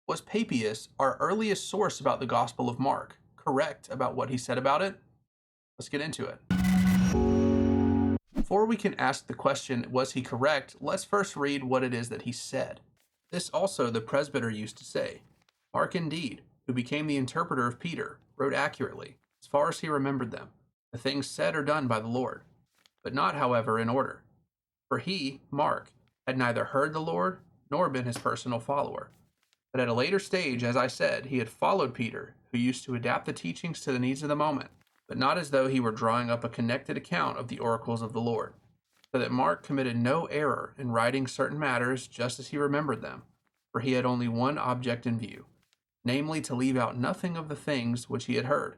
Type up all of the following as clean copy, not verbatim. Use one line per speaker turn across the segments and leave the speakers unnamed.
Was Papias, our earliest source about the Gospel of Mark, correct about what he said about it? Let's get into it. Before we can ask the question, was he correct, let's first read what it is that he said. This also the presbyter used to say. Mark indeed, who became the interpreter of Peter, wrote accurately, as far as he remembered them, the things said or done by the Lord, but not, however, in order. For he, Mark, had neither heard the Lord nor been his personal follower. But at a later stage, as I said, he had followed Peter, who used to adapt the teachings to the needs of the moment, but not as though he were drawing up a connected account of the oracles of the Lord, so that Mark committed no error in writing certain matters just as he remembered them, for he had only one object in view, namely to leave out nothing of the things which he had heard,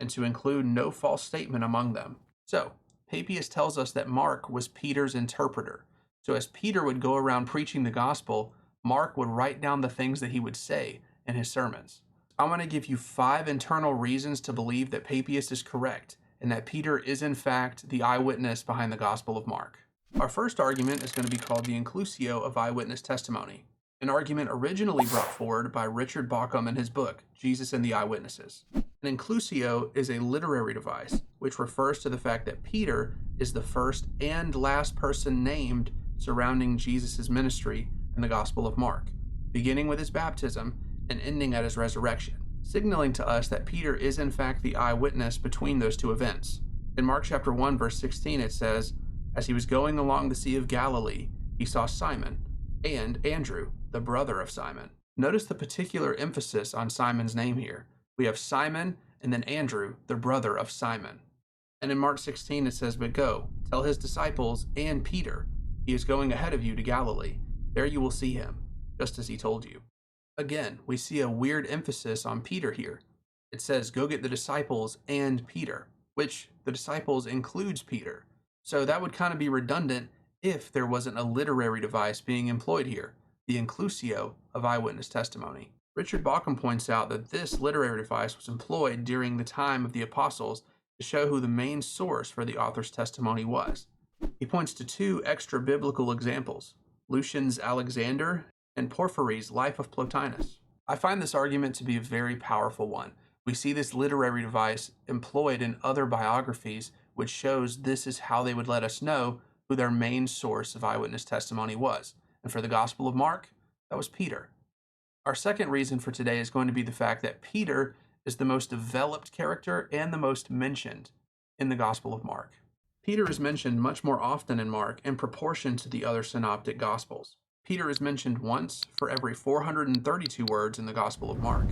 and to include no false statement among them. So, Papias tells us that Mark was Peter's interpreter. So as Peter would go around preaching the gospel, Mark would write down the things that he would say in his sermons. I'm going to give you 5 internal reasons to believe that Papias is correct and that Peter is in fact the eyewitness behind the Gospel of Mark. Our first argument is going to be called the Inclusio of eyewitness testimony, an argument originally brought forward by Richard Bauckham in his book, Jesus and the Eyewitnesses. An inclusio is a literary device which refers to the fact that Peter is the first and last person named surrounding Jesus' ministry in the Gospel of Mark, beginning with his baptism and ending at his resurrection, signaling to us that Peter is in fact the eyewitness between those two events. In Mark chapter 1 verse 16 it says, "As he was going along the Sea of Galilee, he saw Simon and Andrew, the brother of Simon." Notice the particular emphasis on Simon's name here. We have Simon and then Andrew, the brother of Simon. And in Mark 16 it says, "But go, tell his disciples and Peter, he is going ahead of you to Galilee. There you will see him, just as he told you." Again, we see a weird emphasis on Peter here. It says, "Go get the disciples and Peter," which the disciples includes Peter. So that would kind of be redundant if there wasn't a literary device being employed here, the inclusio of eyewitness testimony. Richard Bauckham points out that this literary device was employed during the time of the apostles to show who the main source for the author's testimony was. He points to 2 extra biblical examples, Lucian's Alexander and Porphyry's Life of Plotinus. I find this argument to be a very powerful one. We see this literary device employed in other biographies, which shows this is how they would let us know who their main source of eyewitness testimony was. And for the Gospel of Mark, that was Peter. Our second reason for today is going to be the fact that Peter is the most developed character and the most mentioned in the Gospel of Mark. Peter is mentioned much more often in Mark in proportion to the other synoptic Gospels. Peter is mentioned once for every 432 words in the Gospel of Mark,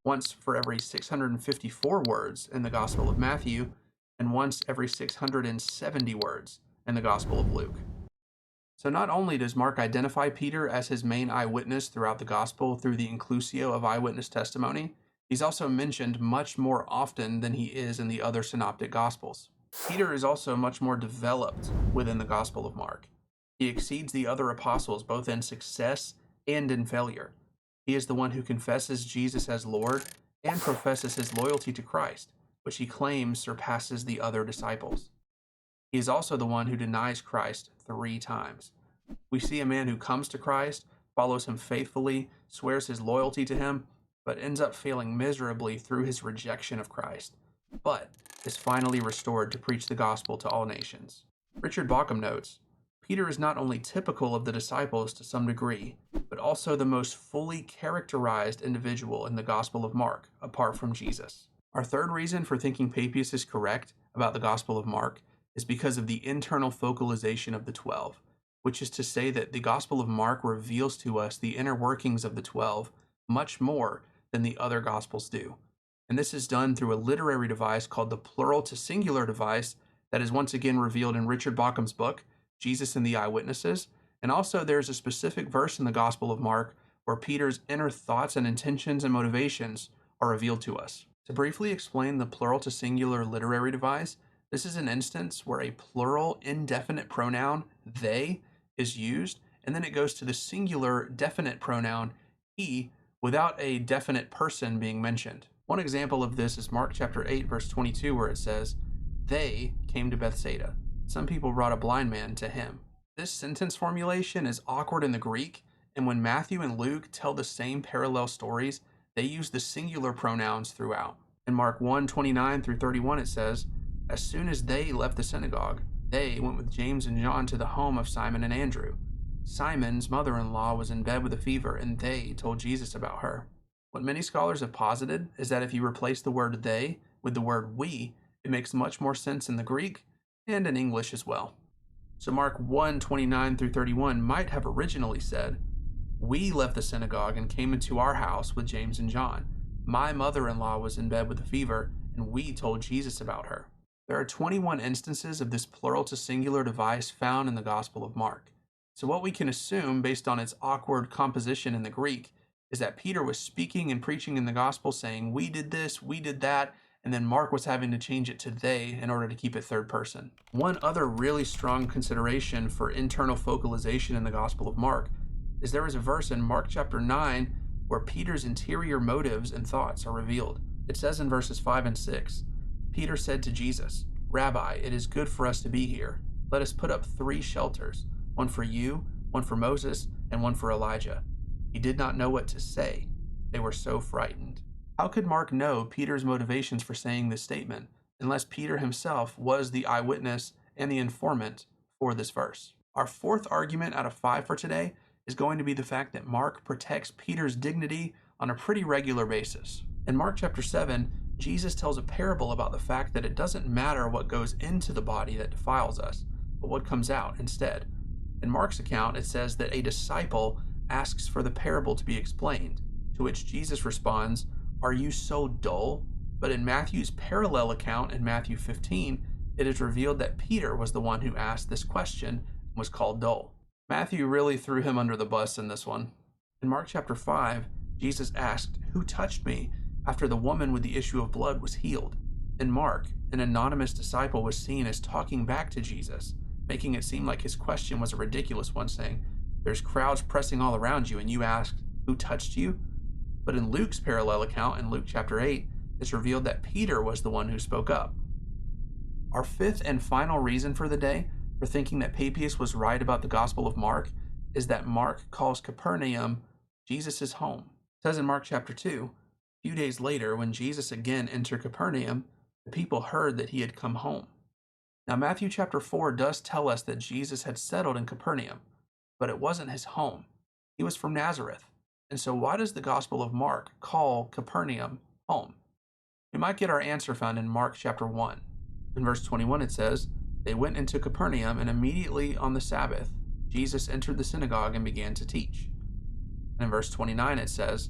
once for every 654 words in the Gospel of Matthew, and once every 670 words in the Gospel of Luke. So not only does Mark identify Peter as his main eyewitness throughout the Gospel through the inclusio of eyewitness testimony, he's also mentioned much more often than he is in the other synoptic Gospels. Peter is also much more developed within the Gospel of Mark. He exceeds the other apostles both in success and in failure. He is the one who confesses Jesus as Lord and professes his loyalty to Christ, which he claims surpasses the other disciples. He is also the one who denies Christ 3 times. We see a man who comes to Christ, follows him faithfully, swears his loyalty to him, but ends up failing miserably through his rejection of Christ, but is finally restored to preach the gospel to all nations. Richard Bauckham notes, Peter is not only typical of the disciples to some degree, but also the most fully characterized individual in the Gospel of Mark, apart from Jesus. Our third reason for thinking Papias is correct about the Gospel of Mark is because of the internal focalization of the 12, which is to say that the Gospel of Mark reveals to us the inner workings of the 12 much more than the other Gospels do. And this is done through a literary device called the plural to singular device that is once again revealed in Richard Bauckham's book, Jesus and the Eyewitnesses, and also there's a specific verse in the Gospel of Mark where Peter's inner thoughts and intentions and motivations are revealed to us. To briefly explain the plural to singular literary device, this is an instance where a plural indefinite pronoun, they, is used, and then it goes to the singular definite pronoun, he, without a definite person being mentioned. One example of this is Mark chapter 8, verse 22, where it says, "They came to Bethsaida. Some people brought a blind man to him." This sentence formulation is awkward in the Greek And when Matthew and Luke tell the same parallel stories, they use the singular pronouns throughout. In Mark 1:29 through 31, it says, "As soon as they left the synagogue, they went with James and John to the home of Simon and Andrew. Simon's mother-in-law was in bed with a fever, and they told Jesus about her." What many scholars have posited is that if you replace the word they with the word we, it makes much more sense in the Greek and in English as well. So Mark 1:29 through 31 might have originally said, "We left the synagogue and came into our house with James and John. My mother-in-law was in bed with a fever, and we told Jesus about her." There are 21 instances of this plural to singular device found in the Gospel of Mark. So what we can assume, based on its awkward composition in the Greek, is that Peter was speaking and preaching in the Gospel saying, "We did this, we did that," and then Mark was having to change it to they in order to keep it third person. One other really strong consideration for internal focalization in the Gospel of Mark is there is a verse in Mark chapter 9 where Peter's interior motives and thoughts are revealed. It says in verses 5 and 6, "Peter said to Jesus, 'Rabbi, it is good for us to be here. Let us put up 3 shelters, one for you, one for Moses, and one for Elijah.' He did not know what to say. They were so frightened." How could Mark know Peter's motivations for saying this statement unless Peter himself was the eyewitness and the informant for this verse? Our fourth argument out of 5 for today is going to be the fact that Mark protects Peter's dignity on a pretty regular basis. In Mark chapter 7, Jesus tells a parable about the fact that it doesn't matter what goes into the body that defiles us, but what comes out instead. In Mark's account, it says that a disciple asks for the parable to be explained, to which Jesus responds, "Are you so dull?" But in Matthew's parallel account in Matthew 15, it is revealed that Peter was the one who asked this question and was called dull. Matthew really threw him under the bus in this one. In Mark chapter 5, Jesus asked, "Who touched me?" after the woman with the issue of blood was healed. In Mark, an anonymous disciple was seen as talking back to Jesus, making it seem like his question was a ridiculous one, saying, "There's crowds pressing all around you, and you ask, 'Who touched you?'" But in Luke's parallel account, in Luke chapter 8, it's revealed that Peter was the one who spoke up. Our fifth and final reason for the day for thinking that Papias was right about the Gospel of Mark is that Mark calls Capernaum Jesus' home. It says in Mark chapter 2, "A few days later, when Jesus again entered Capernaum, the people heard that he had come home." Now Matthew chapter 4 does tell us that Jesus had settled in Capernaum, but it wasn't his home. He was from Nazareth. And so why does the Gospel of Mark call Capernaum home? We might get our answer found in Mark chapter 1. In verse 21 it says, "They went into Capernaum, and immediately on the Sabbath, Jesus entered the synagogue and began to teach." And in verse 29 it says,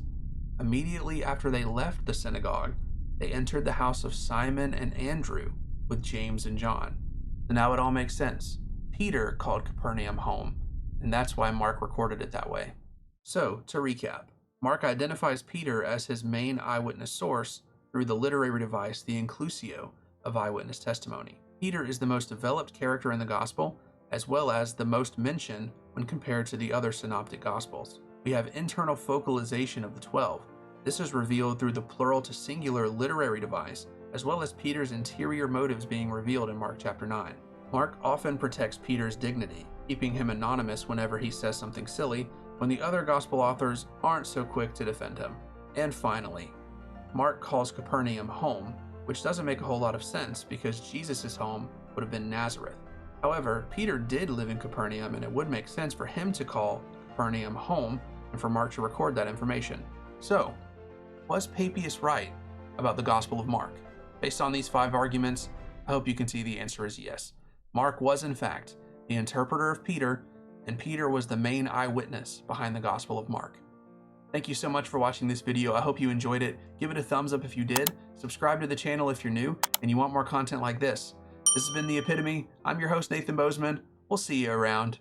"Immediately after they left the synagogue, they entered the house of Simon and Andrew with James and John." So now it all makes sense. Peter called Capernaum home, and that's why Mark recorded it that way. So, to recap, Mark identifies Peter as his main eyewitness source through the literary device, the Inclusio, of eyewitness testimony. Peter is the most developed character in the Gospel, as well as the most mentioned when compared to the other synoptic Gospels. We have internal focalization of the 12. This is revealed through the plural to singular literary device, as well as Peter's interior motives being revealed in Mark chapter 9. Mark often protects Peter's dignity, keeping him anonymous whenever he says something silly, when the other Gospel authors aren't so quick to defend him. And finally, Mark calls Capernaum home, which doesn't make a whole lot of sense because Jesus' home would have been Nazareth. However, Peter did live in Capernaum, and it would make sense for him to call Capernaum home and for Mark to record that information. So, was Papias right about the Gospel of Mark? Based on these 5 arguments, I hope you can see the answer is yes. Mark was, in fact, the interpreter of Peter, and Peter was the main eyewitness behind the Gospel of Mark. Thank you so much for watching this video. I hope you enjoyed it. Give it a thumbs up if you did. Subscribe to the channel if you're new and you want more content like this. This has been The Epitome. I'm your host, Nathan Bozeman. We'll see you around.